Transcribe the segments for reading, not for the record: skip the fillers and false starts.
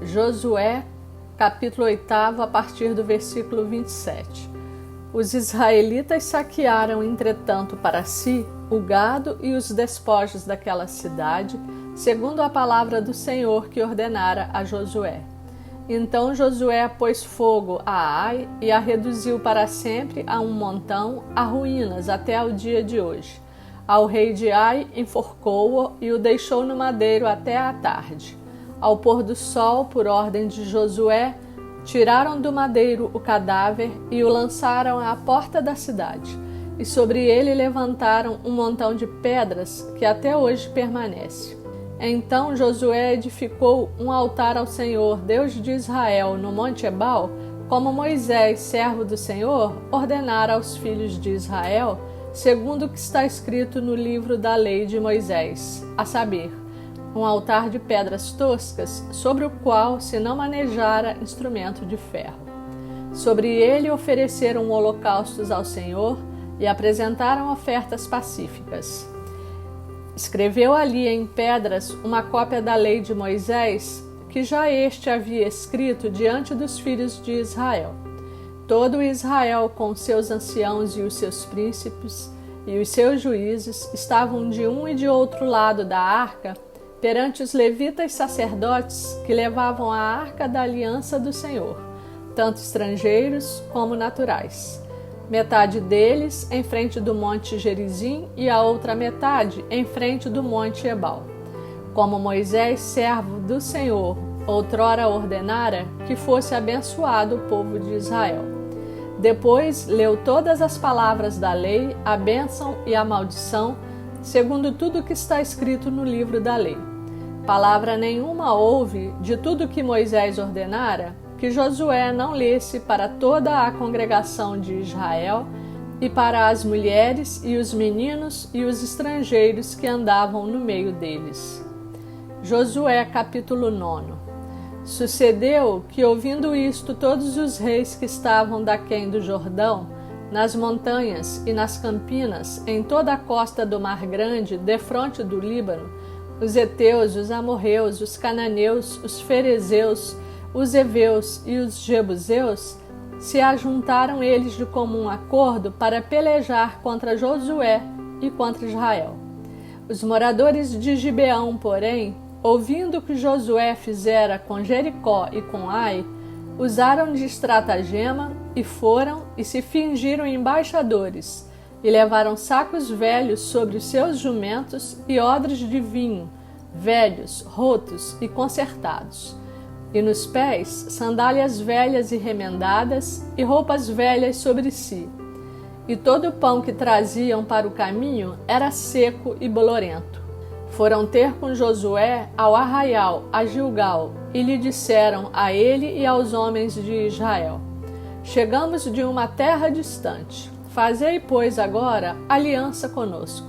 Josué, capítulo 8, a partir do versículo 27. Os israelitas saquearam, entretanto, para si o gado e os despojos daquela cidade, segundo a palavra do Senhor que ordenara a Josué. Então Josué pôs fogo a Ai e a reduziu para sempre a um montão, a ruínas, até ao dia de hoje. Ao rei de Ai enforcou-o e o deixou no madeiro até à tarde. Ao pôr do sol, por ordem de Josué, tiraram do madeiro o cadáver e o lançaram à porta da cidade. E sobre ele levantaram um montão de pedras que até hoje permanece. Então Josué edificou um altar ao Senhor, Deus de Israel, no monte Ebal, como Moisés, servo do Senhor, ordenara aos filhos de Israel, segundo o que está escrito no livro da lei de Moisés, a saber, um altar de pedras toscas, sobre o qual se não manejara instrumento de ferro. Sobre ele ofereceram holocaustos ao Senhor e apresentaram ofertas pacíficas. Escreveu ali em pedras uma cópia da lei de Moisés, que já este havia escrito diante dos filhos de Israel. Todo Israel, com seus anciãos e os seus príncipes e os seus juízes, estavam de um e de outro lado da arca, perante os levitas sacerdotes que levavam a arca da aliança do Senhor, tanto estrangeiros como naturais. Metade deles em frente do monte Gerizim e a outra metade em frente do monte Ebal. Como Moisés, servo do Senhor, outrora ordenara que fosse abençoado o povo de Israel. Depois leu todas as palavras da lei, a bênção e a maldição, segundo tudo que está escrito no livro da lei. Palavra nenhuma houve de tudo que Moisés ordenara, que Josué não lesse para toda a congregação de Israel e para as mulheres e os meninos e os estrangeiros que andavam no meio deles. Josué, capítulo 9. Sucedeu que, ouvindo isto, todos os reis que estavam daquém do Jordão, nas montanhas e nas campinas, em toda a costa do Mar Grande, defronte do Líbano, os heteus, os amorreus, os cananeus, os ferezeus, os heveus e os jebuseus, se ajuntaram eles de comum acordo para pelejar contra Josué e contra Israel. Os moradores de Gibeão, porém, ouvindo o que Josué fizera com Jericó e com Ai, usaram de estratagema e foram e se fingiram embaixadores, e levaram sacos velhos sobre os seus jumentos e odres de vinho, velhos, rotos e consertados. E nos pés, sandálias velhas e remendadas, e roupas velhas sobre si. E todo o pão que traziam para o caminho era seco e bolorento. Foram ter com Josué ao arraial, a Gilgal, e lhe disseram a ele e aos homens de Israel: Chegamos de uma terra distante. Fazei, pois, agora aliança conosco.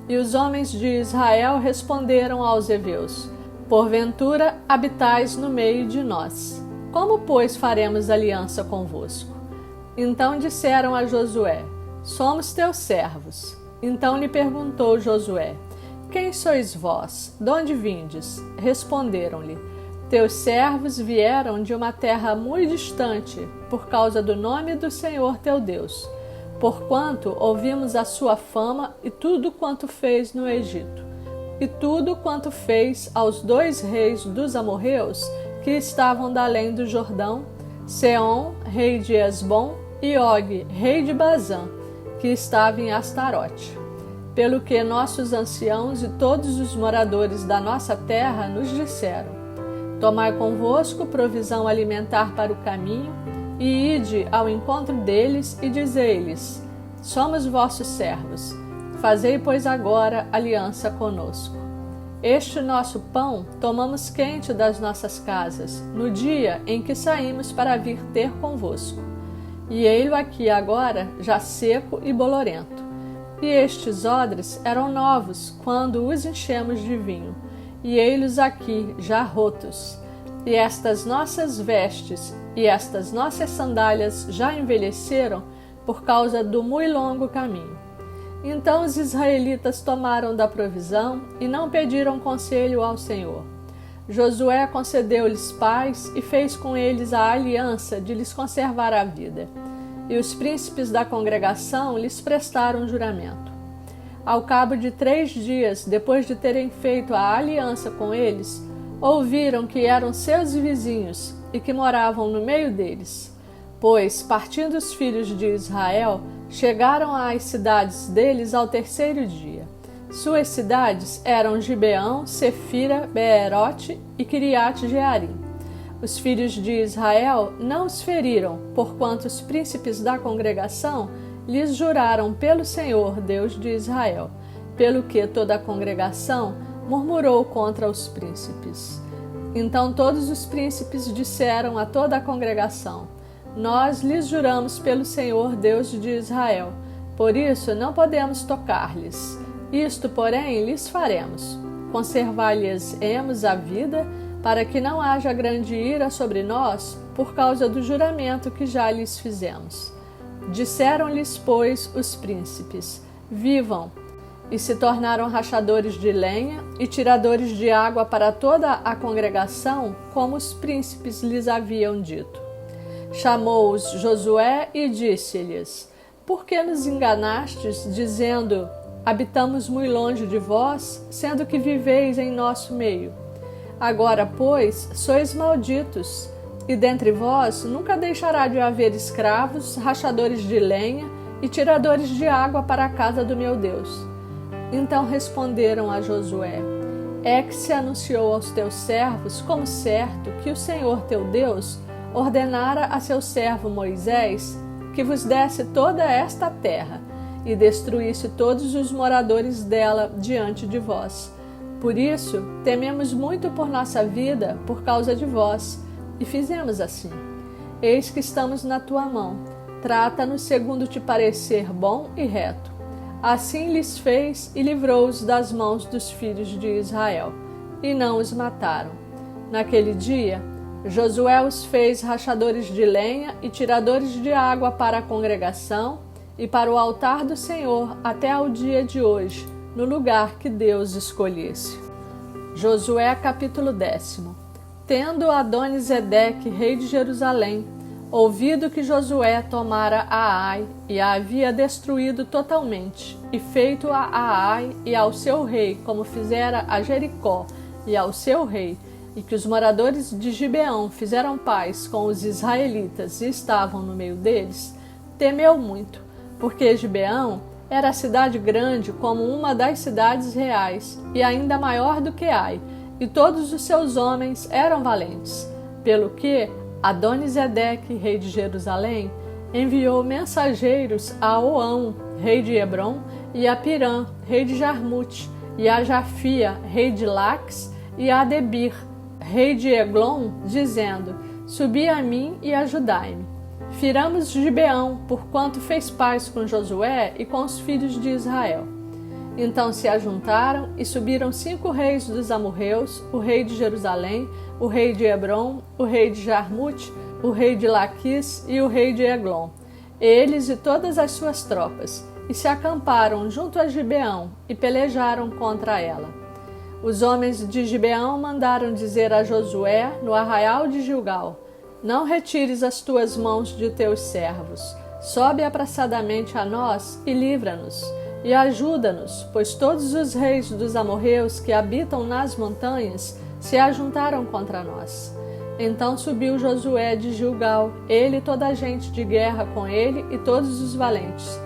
E os homens de Israel responderam aos heveus: Porventura habitais no meio de nós. Como, pois, faremos aliança convosco? Então disseram a Josué: Somos teus servos. Então lhe perguntou Josué: Quem sois vós? De onde vindes? Responderam-lhe: Teus servos vieram de uma terra muito distante, por causa do nome do Senhor teu Deus, porquanto ouvimos a sua fama e tudo quanto fez no Egito, e tudo quanto fez aos 2 reis dos amorreus que estavam da além do Jordão, Seom, rei de Esbom, e Og, rei de Bazã, que estava em Astarote. Pelo que nossos anciãos e todos os moradores da nossa terra nos disseram: Tomai convosco provisão alimentar para o caminho, e ide ao encontro deles e dizei-lhes: Somos vossos servos. Fazei, pois, agora aliança conosco. Este nosso pão tomamos quente das nossas casas, no dia em que saímos para vir ter convosco. E ei-lo aqui agora, já seco e bolorento. E estes odres eram novos, quando os enchemos de vinho, e ei-los aqui, já rotos. E estas nossas vestes e estas nossas sandálias já envelheceram por causa do muito longo caminho. Então os israelitas tomaram da provisão e não pediram conselho ao Senhor. Josué concedeu-lhes paz e fez com eles a aliança de lhes conservar a vida. E os príncipes da congregação lhes prestaram juramento. Ao cabo de 3 dias, depois de terem feito a aliança com eles, ouviram que eram seus vizinhos e que moravam no meio deles. Pois, partindo os filhos de Israel, chegaram às cidades deles ao 3º dia. Suas cidades eram Gibeão, Sefira, Beerote e Quiriate-Jearim. Os filhos de Israel não os feriram, porquanto os príncipes da congregação lhes juraram pelo Senhor, Deus de Israel, pelo que toda a congregação murmurou contra os príncipes. Então todos os príncipes disseram a toda a congregação: Nós lhes juramos pelo Senhor, Deus de Israel, por isso não podemos tocar-lhes. Isto, porém, lhes faremos: conservar-lhes-emos a vida, para que não haja grande ira sobre nós, por causa do juramento que já lhes fizemos. Disseram-lhes, pois, os príncipes: Vivam! E se tornaram rachadores de lenha e tiradores de água para toda a congregação, como os príncipes lhes haviam dito. Chamou-os Josué e disse-lhes: Por que nos enganastes, dizendo: Habitamos muito longe de vós, sendo que viveis em nosso meio? Agora, pois, sois malditos, e dentre vós nunca deixará de haver escravos, rachadores de lenha e tiradores de água para a casa do meu Deus. Então responderam a Josué: É que se anunciou aos teus servos, como certo, que o Senhor teu Deus ordenara a seu servo Moisés que vos desse toda esta terra e destruísse todos os moradores dela diante de vós. Por isso, tememos muito por nossa vida por causa de vós, e fizemos assim. Eis que estamos na tua mão, trata-nos segundo te parecer bom e reto. Assim lhes fez e livrou-os das mãos dos filhos de Israel, e não os mataram. Naquele dia, Josué os fez rachadores de lenha e tiradores de água para a congregação e para o altar do Senhor até ao dia de hoje, no lugar que Deus escolhesse. Josué capítulo 10. Tendo Adoni-Zedeque, rei de Jerusalém, ouvido que Josué tomara a Ai e a havia destruído totalmente, e feito a Ai e ao seu rei, como fizera a Jericó e ao seu rei, e que os moradores de Gibeão fizeram paz com os israelitas e estavam no meio deles, temeu muito, porque Gibeão era cidade grande como uma das cidades reais, e ainda maior do que Ai, e todos os seus homens eram valentes. Pelo que Adoni-Zedeque, rei de Jerusalém, enviou mensageiros a Oão, rei de Hebrom, e a Pirã, rei de Jarmute, e a Jafia, rei de Laques, e a Debir, rei de Eglon, dizendo: Subi a mim e ajudai-me. Firamos Gibeão, porquanto fez paz com Josué e com os filhos de Israel. Então se ajuntaram e subiram 5 reis dos amorreus, o rei de Jerusalém, o rei de Hebrom, o rei de Jarmute, o rei de Laquis e o rei de Eglon, eles e todas as suas tropas, e se acamparam junto a Gibeão e pelejaram contra ela. Os homens de Gibeão mandaram dizer a Josué no arraial de Gilgal: Não retires as tuas mãos de teus servos, sobe apressadamente a nós e livra-nos, e ajuda-nos, pois todos os reis dos amorreus que habitam nas montanhas se ajuntaram contra nós. Então subiu Josué de Gilgal, ele e toda a gente de guerra com ele e todos os valentes.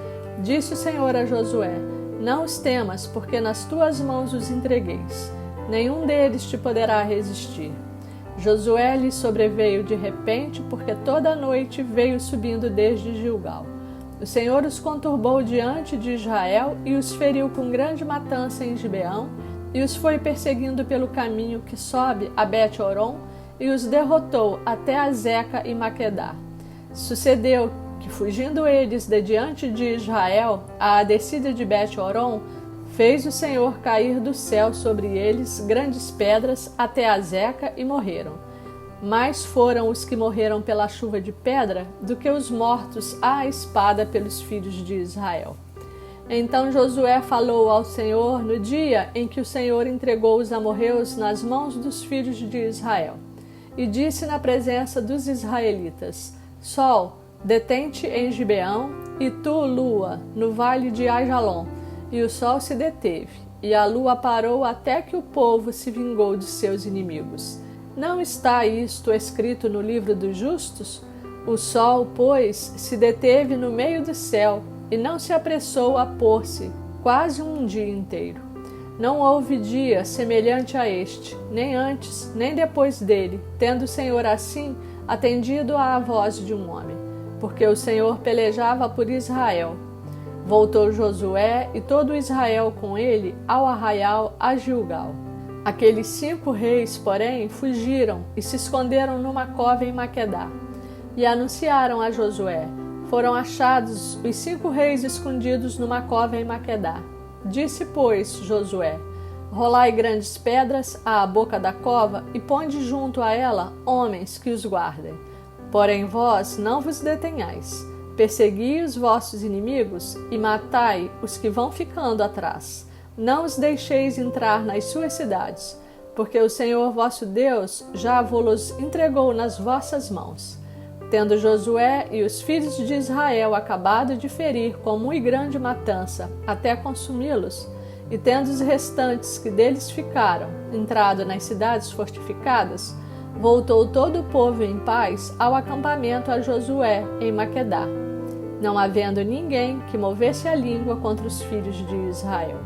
Disse o Senhor a Josué: Não os temas, porque nas tuas mãos os entregueis. Nenhum deles te poderá resistir. Josué lhe sobreveio de repente, porque toda a noite veio subindo desde Gilgal. O Senhor os conturbou diante de Israel e os feriu com grande matança em Gibeão, e os foi perseguindo pelo caminho que sobe a Bet-Horon, e os derrotou até a Zeca e Maquedá. Sucedeu que, fugindo eles de diante de Israel à descida de Bet-Horon, fez o Senhor cair do céu sobre eles grandes pedras até a Zeca e morreram. Mais foram os que morreram pela chuva de pedra do que os mortos à espada pelos filhos de Israel. Então Josué falou ao Senhor no dia em que o Senhor entregou os amorreus nas mãos dos filhos de Israel. E disse na presença dos israelitas: Sol, detém-te em Gibeão, e tu, lua, no vale de Aijalon. E o sol se deteve, e a lua parou até que o povo se vingou de seus inimigos. Não está isto escrito no livro dos justos? O sol, pois, se deteve no meio do céu, e não se apressou a pôr-se quase um dia inteiro. Não houve dia semelhante a este, nem antes, nem depois dele, tendo o Senhor assim atendido à voz de um homem, porque o Senhor pelejava por Israel. Voltou Josué e todo Israel com ele ao arraial a Gilgal. Aqueles 5 reis, porém, fugiram e se esconderam numa cova em Maquedá. E anunciaram a Josué: Foram achados os 5 reis escondidos numa cova em Maquedá. Disse, pois, Josué: Rolai grandes pedras à boca da cova e ponde junto a ela homens que os guardem. Porém vós não vos detenhais. Persegui os vossos inimigos e matai os que vão ficando atrás. Não os deixeis entrar nas suas cidades, porque o Senhor vosso Deus já vos entregou nas vossas mãos. Tendo Josué e os filhos de Israel acabado de ferir com muito grande matança, até consumi-los, e tendo os restantes que deles ficaram entrado nas cidades fortificadas, voltou todo o povo em paz ao acampamento a Josué em Maquedá, não havendo ninguém que movesse a língua contra os filhos de Israel.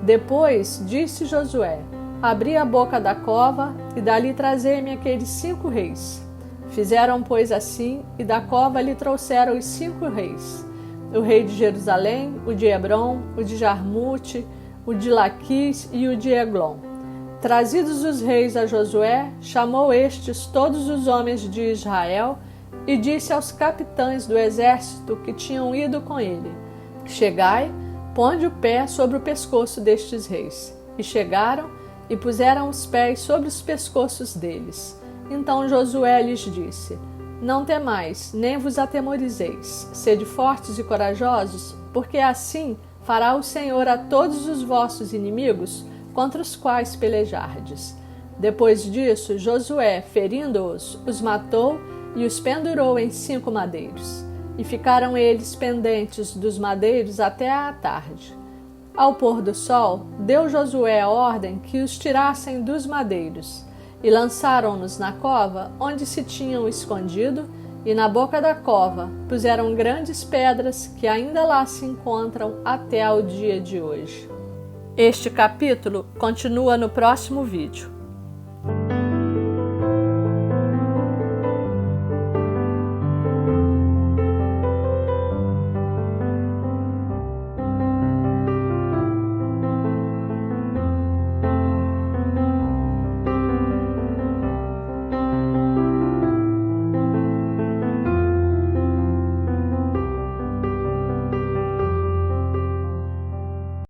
Depois disse Josué: Abri a boca da cova e dali trazei-me aqueles 5 reis. Fizeram, pois, assim, e da cova lhe trouxeram os 5 reis: o rei de Jerusalém, o de Hebron, o de Jarmute, o de Laquis e o de Eglon. Trazidos os reis a Josué, chamou estes todos os homens de Israel e disse aos capitães do exército que tinham ido com ele: Chegai, ponde o pé sobre o pescoço destes reis. E chegaram e puseram os pés sobre os pescoços deles. Então Josué lhes disse: Não temais, nem vos atemorizeis. Sede fortes e corajosos, porque assim fará o Senhor a todos os vossos inimigos contra os quais pelejardes. Depois disso, Josué, ferindo-os, os matou e os pendurou em 5 madeiros. E ficaram eles pendentes dos madeiros até à tarde. Ao pôr do sol, deu Josué a ordem que os tirassem dos madeiros, e lançaram-nos na cova onde se tinham escondido, e na boca da cova puseram grandes pedras que ainda lá se encontram até ao dia de hoje. Este capítulo continua no próximo vídeo.